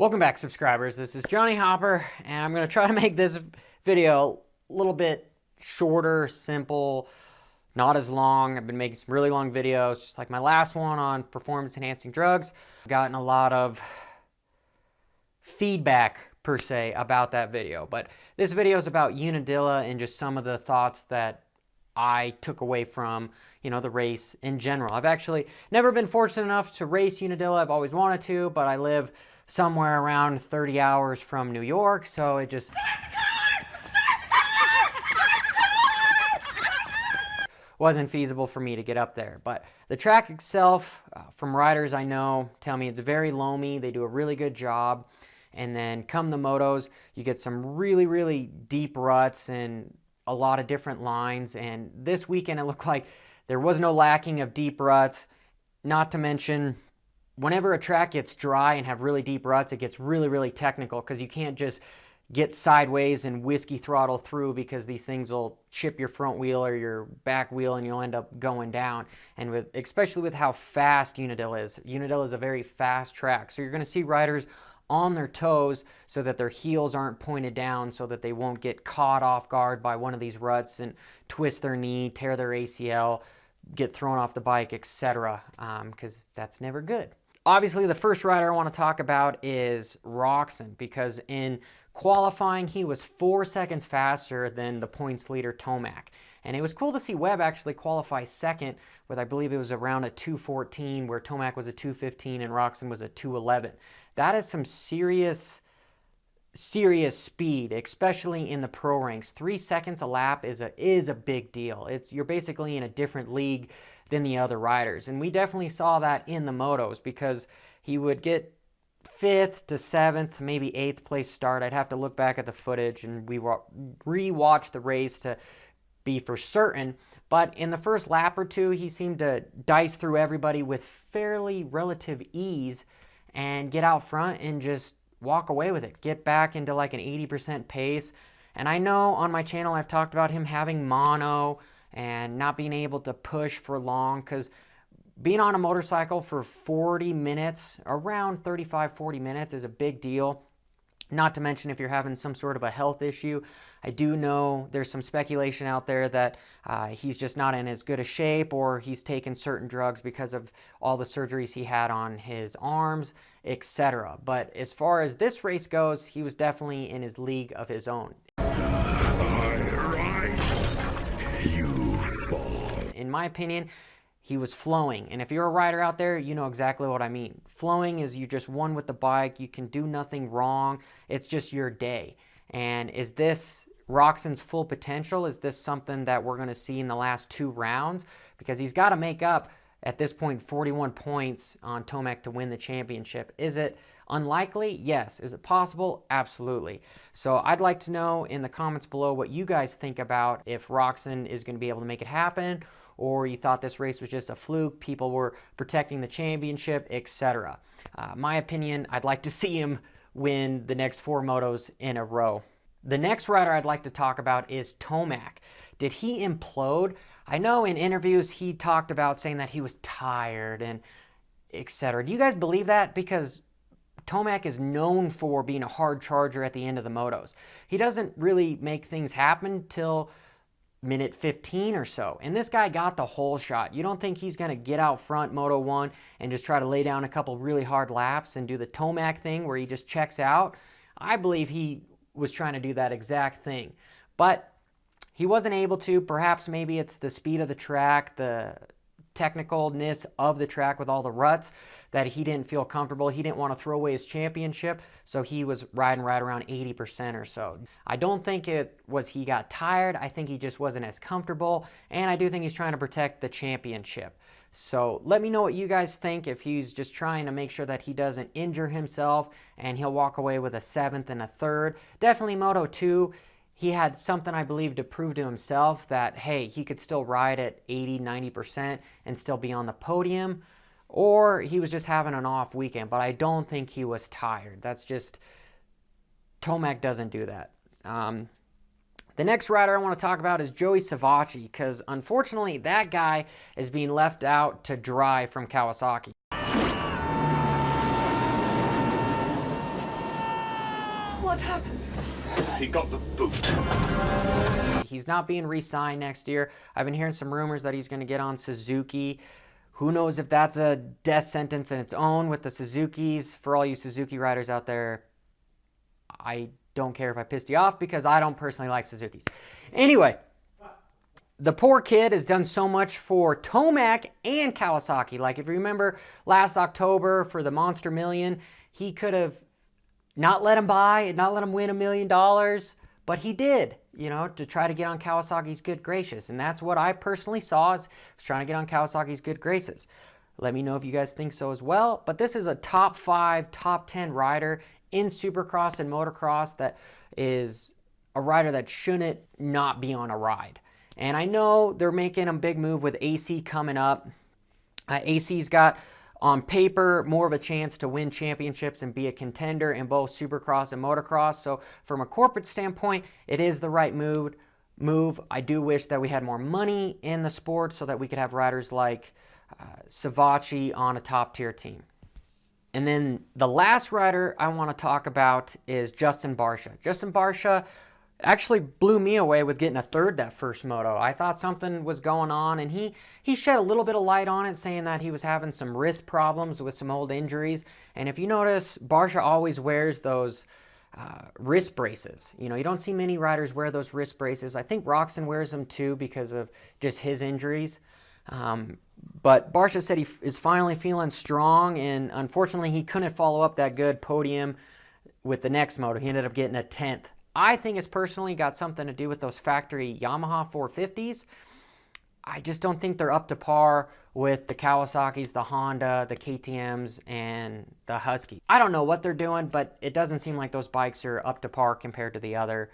Welcome back, subscribers. This is Johnny Hopper, and I'm going to try to make this video a little bit shorter, simple, not as long. I've been making some really long videos, just like my last one on performance-enhancing drugs. I've gotten a lot of feedback, per se, about that video. But this video is about Unadilla and just some of the thoughts that I took away from, the race in general. I've actually never been fortunate enough to race Unadilla. I've always wanted to, but I live somewhere around 30 hours from New York, so it just wasn't feasible for me to get up there. But the track itself, from riders I know, tell me it's very loamy. They do a really good job. And then come the motos, you get some really, really deep ruts and a lot of different lines. And this weekend, it looked like there was no lacking of deep ruts. Not to mention, whenever a track gets dry and have really deep ruts, it gets really, really technical because you can't just get sideways and whiskey throttle through because these things will chip your front wheel or your back wheel and you'll end up going down. And especially with how fast Unadilla is a very fast track. So you're going to see riders on their toes so that their heels aren't pointed down so that they won't get caught off guard by one of these ruts and twist their knee, tear their ACL, get thrown off the bike, etc. Because that's never good. Obviously, the first rider I want to talk about is Roczen, because in qualifying, he was 4 seconds faster than the points leader Tomac. And it was cool to see Webb actually qualify second with, I believe it was around a 2:14, where Tomac was a 2:15 and Roczen was a 2:11. That is some serious speed, especially in the pro ranks. 3 seconds a lap is a big deal. You're basically in a different league than the other riders. And we definitely saw that in the motos because he would get 5th to 7th, maybe 8th place start. I'd have to look back at the footage and re-watch the race to be for certain. But in the first lap or two, he seemed to dice through everybody with fairly relative ease and get out front and just walk away with it. Get back into like an 80% pace. And I know on my channel I've talked about him having mono and not being able to push for long, because being on a motorcycle for 40 minutes, around 35-40 minutes, is a big deal. Not to mention if you're having some sort of a health issue. I do know there's some speculation out there that he's just not in as good a shape, or he's taken certain drugs because of all the surgeries he had on his arms, etc. But as far as this race goes, he was definitely in his league of his own. You fall. In my opinion, he was flowing. And if you're a rider out there, you know exactly what I mean. Flowing is you just won with the bike. You can do nothing wrong. It's just your day. And is this Roczen's full potential? Is this something that we're going to see in the last 2 rounds? Because he's got to make up, at this point, 41 points on Tomac to win the championship. Is it unlikely? Yes. Is it possible? Absolutely. So I'd like to know in the comments below what you guys think about if Roczen is going to be able to make it happen, or you thought this race was just a fluke, people were protecting the championship, etc. My opinion, I'd like to see him win the next 4 motos in a row. The next rider I'd like to talk about is Tomac. Did he implode? I know in interviews he talked about saying that he was tired and etc. Do you guys believe that? Because Tomac is known for being a hard charger at the end of the motos. He doesn't really make things happen till minute 15 or so. And this guy got the whole shot. You don't think he's going to get out front Moto 1 and just try to lay down a couple really hard laps and do the Tomac thing where he just checks out? I believe he was trying to do that exact thing. But he wasn't able to. Perhaps maybe it's the speed of the track, the technicalness of the track with all the ruts, that he didn't feel comfortable. He didn't want to throw away his championship, so he was riding right around 80% or so. I don't think it was he got tired. I think he just wasn't as comfortable, and I do think he's trying to protect the championship. So let me know what you guys think, if he's just trying to make sure that he doesn't injure himself and he'll walk away with a 7th and a 3rd. Definitely Moto 2. He had something, I believe, to prove to himself that, hey, he could still ride at 80-90% and still be on the podium, or he was just having an off weekend. But I don't think he was tired. That's just, Tomac doesn't do that. The next rider I want to talk about is Joey Sivaji, because unfortunately that guy is being left out to dry from Kawasaki. What happened? He got the boot. He's not being re-signed next year. I've been hearing some rumors that he's going to get on Suzuki. Who knows if that's a death sentence in its own with the Suzukis. For all you Suzuki riders out there, I don't care if I pissed you off because I don't personally like Suzukis. Anyway, the poor kid has done so much for Tomac and Kawasaki. Like, if you remember last October for the Monster Million, he could have not let him buy, not let him win $1 million, but he did, you know, to try to get on Kawasaki's good graces. And that's what I personally saw, is trying to get on Kawasaki's good graces. Let me know if you guys think so as well. But this is a top 5, top 10 rider in Supercross and motocross that is a rider that shouldn't not be on a ride. And I know they're making a big move with AC coming up. AC's got, on paper, more of a chance to win championships and be a contender in both Supercross and motocross. So from a corporate standpoint, it is the right move. I do wish that we had more money in the sport so that we could have riders like Sivaji on a top-tier team. And then the last rider I want to talk about is Justin Barcia. Justin Barcia actually blew me away with getting a third that first moto. I thought something was going on, and he shed a little bit of light on it, saying that he was having some wrist problems with some old injuries. And if you notice, Barcia always wears those wrist braces. You know, you don't see many riders wear those wrist braces. I think Roczen wears them too because of just his injuries. But Barcia said he is finally feeling strong, and unfortunately he couldn't follow up that good podium with the next moto. He ended up getting a 10th. I think it's personally got something to do with those factory Yamaha 450s. I just don't think they're up to par with the Kawasaki's, the Honda, the KTM's, and the Husky. I don't know what they're doing, but it doesn't seem like those bikes are up to par compared to the other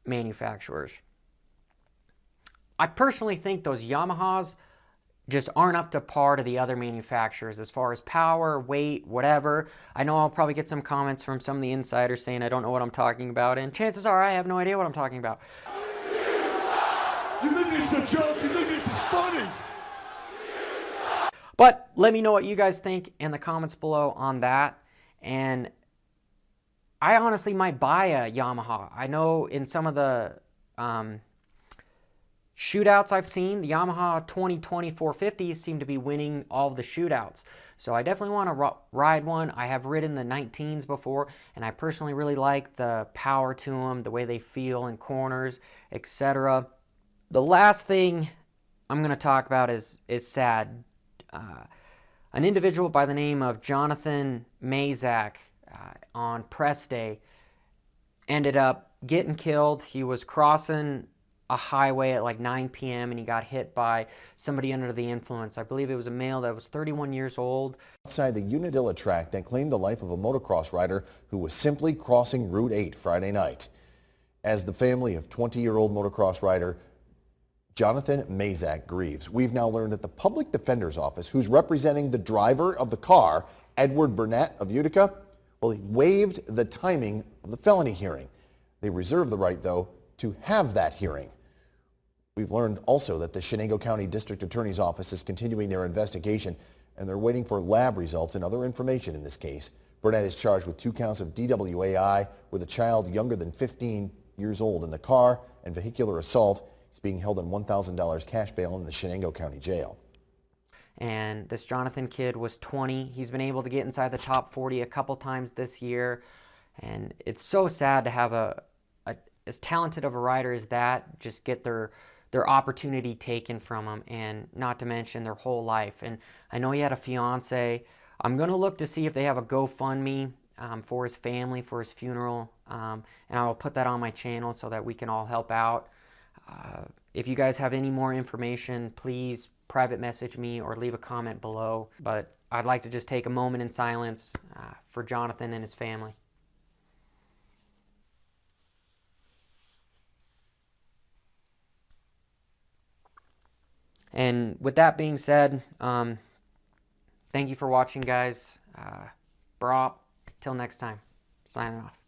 manufacturers. I personally think those Yamahas just aren't up to par to the other manufacturers as far as power, weight, whatever. I know I'll probably get some comments from some of the insiders saying I don't know what I'm talking about, and chances are I have no idea what I'm talking about. You think this is a joke? You think this is funny? But let me know what you guys think in the comments below on that. And I honestly might buy a Yamaha. I know in some of the shootouts I've seen, the Yamaha 2020 450s seem to be winning all of the shootouts. So I definitely want to ride one. I have ridden the 19s before, and I personally really like the power to them, the way they feel in corners, etc. The last thing I'm going to talk about is sad. An individual by the name of Jonathan Mayzak on press day ended up getting killed. He was crossing a highway at like 9 p.m. and he got hit by somebody under the influence. I believe it was a male that was 31 years old. Outside the Unadilla track that claimed the life of a motocross rider who was simply crossing Route 8 Friday night. As the family of 20-year-old motocross rider Jonathan Mayzak grieves, we've now learned that the public defender's office, who's representing the driver of the car, Edward Burnett of Utica, well, he waived the timing of the felony hearing. They reserve the right, though, to have that hearing. We've learned also that the Chenango County District Attorney's Office is continuing their investigation, and they're waiting for lab results and other information in this case. Burnett is charged with 2 counts of DWAI with a child younger than 15 years old in the car and vehicular assault. He's being held on $1,000 cash bail in the Chenango County Jail. And this Jonathan kid was 20. He's been able to get inside the top 40 a couple times this year, and it's so sad to have as talented of a rider as that just get their opportunity taken from them, and not to mention their whole life. And I know he had a fiance. I'm going to look to see if they have a GoFundMe for his family, for his funeral, and I will put that on my channel so that we can all help out. If you guys have any more information, please private message me or leave a comment below. But I'd like to just take a moment in silence for Jonathan and his family. And with that being said, thank you for watching, guys. Brop, till next time, signing off.